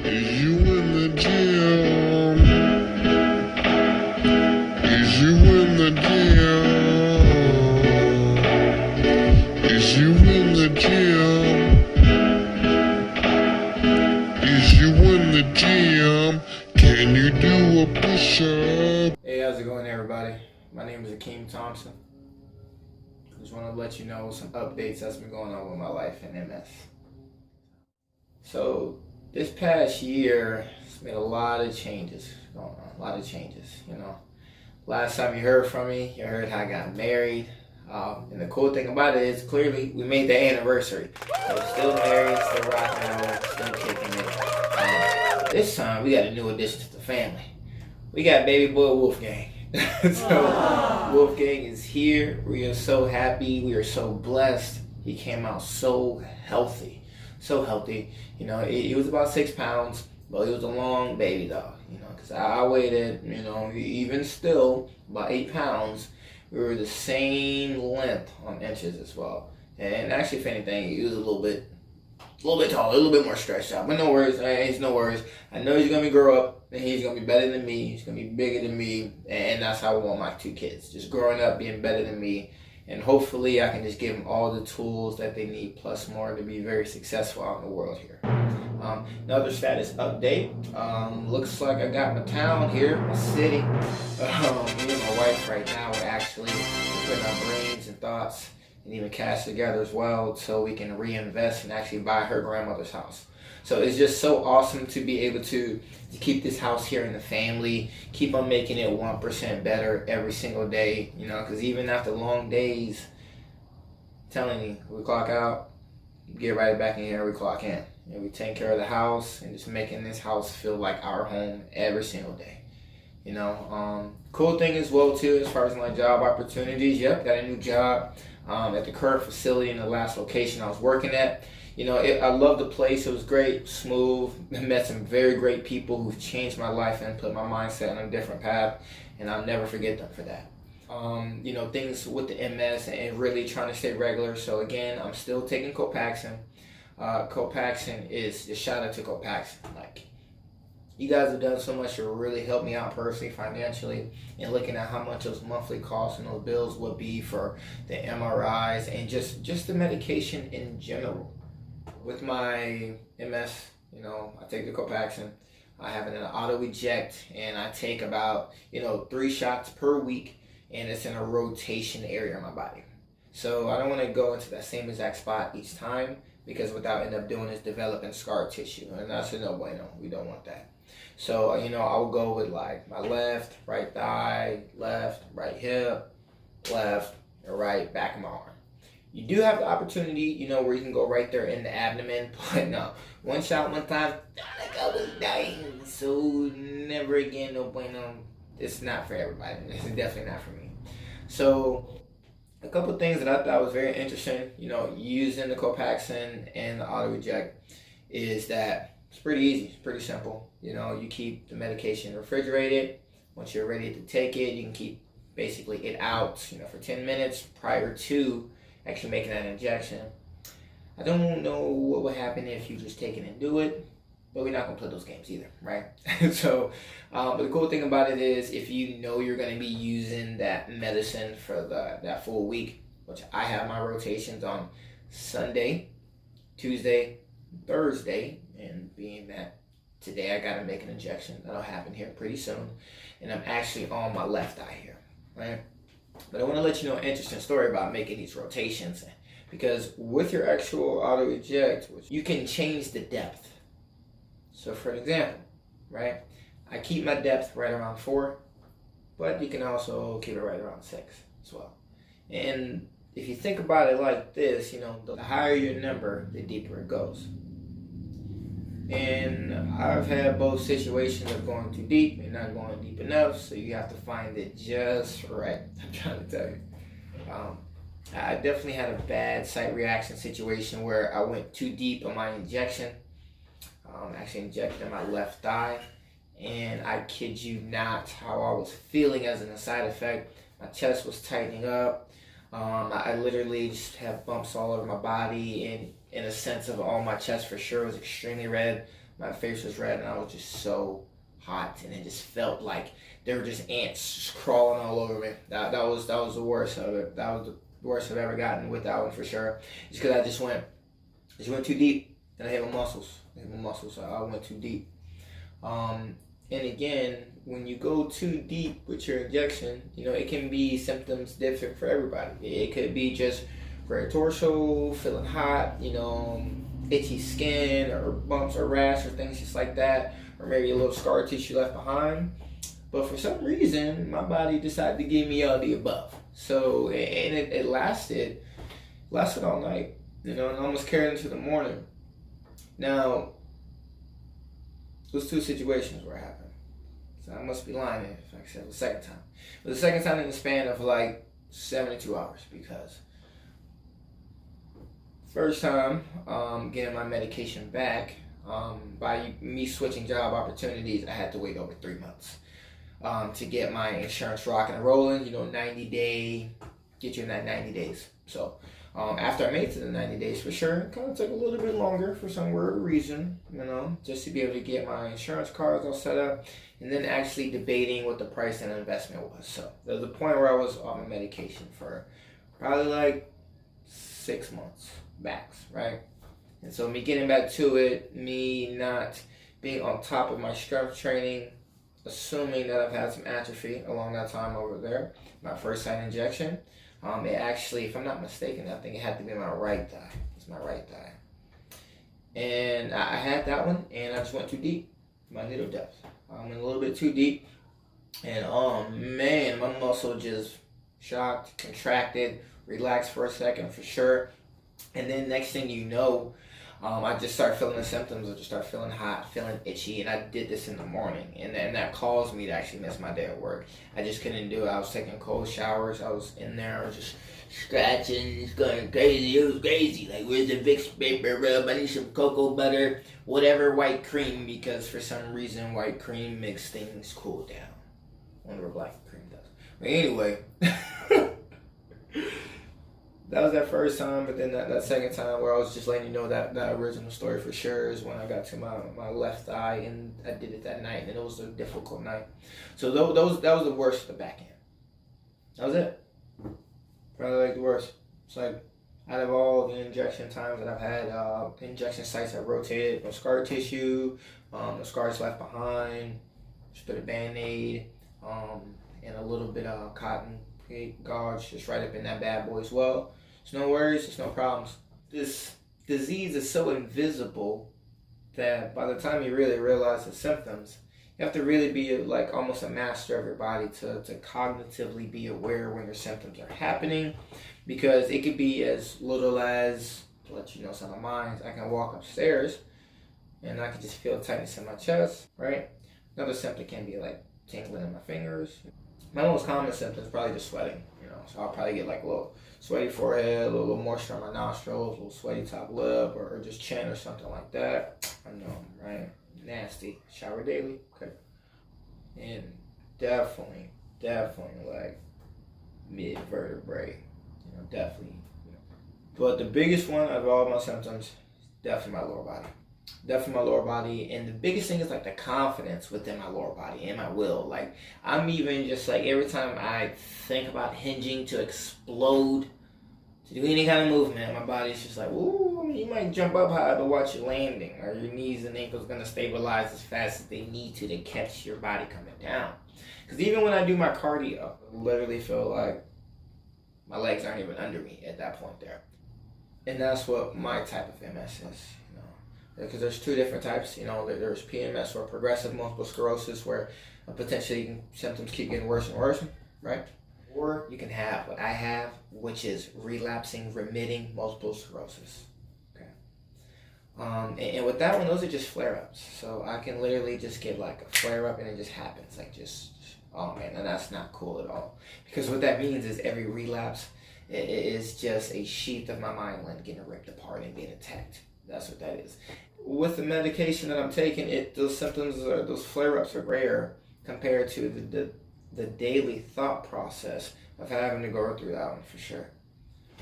Is you in the gym? Is you in the gym? Is you in the gym? Is you in the gym? Can you do a push-up? Hey, how's it going, everybody? My name is Akeem Thompson. Just want to let you know some updates that's been going on with my life in MS. So this past year, it's made a lot of changes going on. A lot of changes, you know. Last time you heard from me, you heard how I got married. And the cool thing about it is, clearly, we made the anniversary. So we're still married, still rocking out, still kicking it. This time, we got a new addition to the family. We got baby boy Wolfgang. So Wolfgang is here. We are so happy. We are so blessed. He came out so healthy. So healthy. You know, he was about 6 pounds, but he was a long baby though. You know, because I weighed, you know, even still, about 8 pounds. We were the same length on inches as well. And actually, if anything, he was a little bit taller, a little bit more stretched out. But no worries, it's no worries. I know he's going to grow up, and he's going to be better than me. He's going to be bigger than me. And that's how I want my 2 kids. Just growing up, being better than me. And hopefully, I can just give them all the tools that they need, plus more, to be very successful out in the world here. Another status update. Looks like I got my town here, my city. Me and my wife right now are actually putting our brains and thoughts and even cash together as well so we can reinvest and actually buy her grandmother's house. So it's just so awesome to be able to keep this house here in the family, keep on making it 1% better every single day, you know, because even after long days, I'm telling you, we clock out, get right back in here, we clock in. And we take care of the house and just making this house feel like our home every single day. You know, cool thing as well too, as far as my job opportunities. Yep, got a new job at the current facility in the last location I was working at. You know, I love the place. It was great, smooth. I met some very great people who've changed my life and put my mindset on a different path, and I'll never forget them for that. You know, things with the MS and really trying to stay regular. So again, I'm still taking Copaxone. Copaxone is a shout out to Copaxone. Like, you guys have done so much to really help me out personally, financially, and looking at how much those monthly costs and those bills would be for the MRIs and just the medication in general. With my MS, you know, I take the Copaxone. I have an auto eject, and I take about, 3 shots per week, and it's in a rotation area of my body. So I don't want to go into that same exact spot each time, because what I'll end up doing is developing scar tissue, and that's a no bueno. We don't want that. So, I'll go with like my left, right thigh, left, right hip, left, and right back of my arm. You do have the opportunity, where you can go right there in the abdomen, but no. One shot, one time, like I was dying. So never again, no bueno. It's not for everybody. It's definitely not for me. So a couple things that I thought was very interesting, using the Copaxone and the auto eject, is that it's pretty easy. It's pretty simple. You keep the medication refrigerated. Once you're ready to take it, you can keep basically it out, for 10 minutes prior to actually making that injection. I don't know what would happen if you just take it and do it, but we're not going to play those games either, right? So, but the cool thing about it is, if you know you're going to be using that medicine for that full week, which I have my rotations on Sunday, Tuesday, Thursday, and being that today I got to make an injection, that'll happen here pretty soon, and I'm actually on my left eye here, right? But I want to let you know an interesting story about making these rotations, because with your actual auto eject, you can change the depth. So for an example, right, I keep my depth right around 4, but you can also keep it right around 6 as well. And if you think about it like this, the higher your number, the deeper it goes. And I've had both situations of going too deep and not going deep enough, so you have to find it just right. I'm trying to tell you. I definitely had a bad site reaction situation where I went too deep on my injection. Actually injected in my left thigh, and I kid you not, how I was feeling as a side effect. My chest was tightening up. I literally just have bumps all over my body, and in a sense of all my chest for sure was extremely red. My face was red, and I was just so hot, and it just felt like there were just ants just crawling all over me. That was the worst of it. That was the worst I've ever gotten with that one for sure. Just because I just went too deep, and I hit my muscles. I went too deep. And again, when you go too deep with your injection, it can be symptoms different for everybody. It could be just red torso, feeling hot, itchy skin or bumps or rash or things just like that, or maybe a little scar tissue left behind. But for some reason, my body decided to give me all the above. So, and it lasted all night, and almost carried into the morning. Now, those two situations were happening. So I must be lying if I said the second time. But the second time in the span of like 72 hours, because first time getting my medication back, by me switching job opportunities, I had to wait over 3 months to get my insurance rocking and rolling. 90-day, get you in that 90 days. So after I made it to the 90 days, for sure, it kind of took a little bit longer for some weird reason, just to be able to get my insurance cards all set up, and then actually debating what the price and investment was. So there was a point where I was on my medication for probably like 6 months max, right? And so me getting back to it, me not being on top of my strength training, assuming that I've had some atrophy along that time over there, my first site injection, it actually, if I'm not mistaken, I think it had to be my right thigh. It's my right thigh. And I had that one, and I just went too deep, my needle depth. I went a little bit too deep, and oh man, my muscle just shocked, contracted, relaxed for a second for sure. And then next thing you know, I just start feeling the symptoms. I just start feeling hot, feeling itchy, and I did this in the morning, and that caused me to actually miss my day at work. I just couldn't do it. I was taking cold showers. I was in there. I was just scratching, just going crazy. It was crazy. Like, where's the Vicks paper rub? I need some cocoa butter, whatever, white cream, because for some reason white cream makes things cool down. I wonder what black cream does. But anyway. That was that first time, but then that second time where I was just letting you know that original story for sure is when I got to my left thigh, and I did it that night, and it was a difficult night. So that was the worst of the back end. That was it. Probably like the worst. It's like out of all the injection times that I've had, injection sites I've rotated, no scar tissue, no scars left behind, just put a Band-Aid, and a little bit of cotton gauge just right up in that bad boy as well. There's no worries, there's no problems. This disease is so invisible that by the time you really realize the symptoms, you have to really be like almost a master of your body to cognitively be aware when your symptoms are happening, because it could be as little as, to let you know some of mine, I can walk upstairs and I can just feel tightness in my chest, right? Another symptom can be like tingling in my fingers. My most common symptom is probably just sweating, so I'll probably get like a little sweaty forehead, a little moisture on my nostrils, a little sweaty top lip, or just chin or something like that. I know, right? Nasty. Shower daily, okay. And definitely like mid vertebrae, definitely. But the biggest one of all my symptoms is definitely my lower body. Definitely my lower body, and the biggest thing is like the confidence within my lower body and my will. Like, I'm even just like, every time I think about hinging to explode, to do any kind of movement, my body's just like, ooh, you might jump up high, but watch your landing, or your knees and ankles gonna stabilize as fast as they need to catch your body coming down. Because even when I do my cardio, I literally feel like my legs aren't even under me at that point there. And that's what my type of MS is. Because there's two different types, there's PMS, or progressive multiple sclerosis, where potentially symptoms keep getting worse and worse, right? Or you can have what I have, which is relapsing, remitting multiple sclerosis. Okay. And with that one, those are just flare-ups. So I can literally just get like a flare-up and it just happens, like just, oh man, and that's not cool at all. Because what that means is every relapse is just a sheath of my mind getting ripped apart and being attacked. That's what that is. With the medication that I'm taking, those symptoms, those flare-ups are rare compared to the daily thought process of having to go through that one for sure.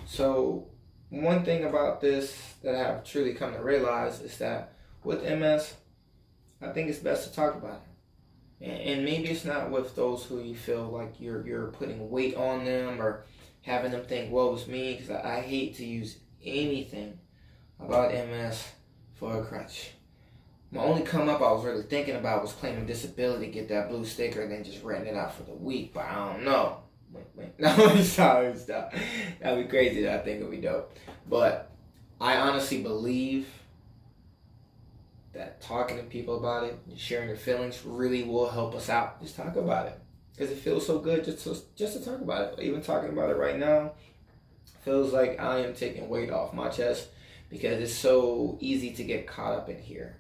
So one thing about this that I have truly come to realize is that with MS, I think it's best to talk about it. And maybe it's not with those who you feel like you're putting weight on them or having them think, "Woe is me," because I hate to use anything about MS for a crutch. My only come up I was really thinking about was claiming disability, get that blue sticker, and then just renting it out for the week. But I don't know. Wait. No, stop. That'd be crazy. I think it'd be dope. But I honestly believe that talking to people about it, and sharing their feelings, really will help us out. Just talk about it, because it feels so good just to talk about it. Even talking about it right now feels like I am taking weight off my chest, because it's so easy to get caught up in here.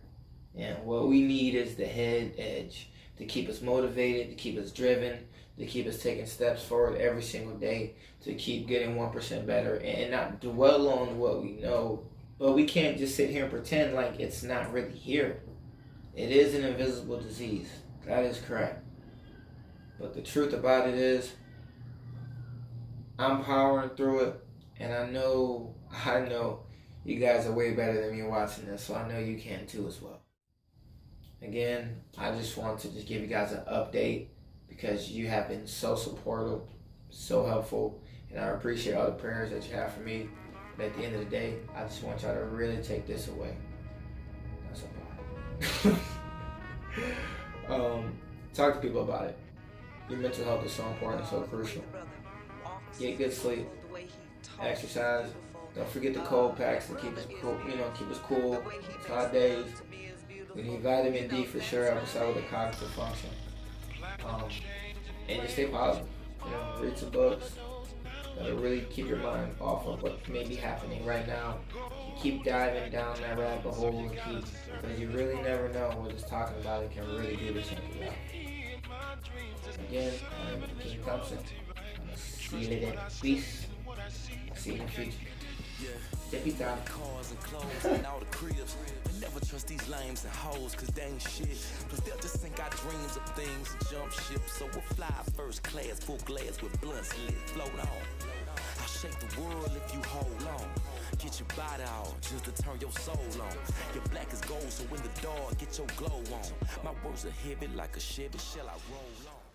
And what we need is the head edge to keep us motivated, to keep us driven, to keep us taking steps forward every single day, to keep getting 1% better and not dwell on what we know. But we can't just sit here and pretend like it's not really here. It is an invisible disease. That is correct. But the truth about it is, I'm powering through it, and I know you guys are way better than me watching this, so I know you can too as well. Again, I just want to give you guys an update, because you have been so supportive, so helpful, and I appreciate all the prayers that you have for me. But at the end of the day, I just want y'all to really take this away. That's a bar. Talk to people about it. Your mental health is so important, so crucial. Get good sleep, exercise. Don't forget the cold packs to keep us cool. Keep us cool. It's hot days. We need vitamin D for sure, help us out with the cognitive function. And just stay positive. Read some books. That'll really keep your mind off of what may be happening right now. Keep diving down that rabbit hole and because you really never know what it's talking about. It can really do the change of life. Again, I'm King Thompson. See you later. Peace. See you in the future. Cars and clothes and all the cribs. Never trust these lames and hoes, cause they ain't shit. Cause they'll just think our dreams of things and jump ship. So we'll fly first class, full glass with blunts lit, float on. I'll shake the world if you hold on. Get your body out just to turn your soul on. Your black is gold, so in the dark, get your glow on. My words are heavy like a Chevy, shall I roll on?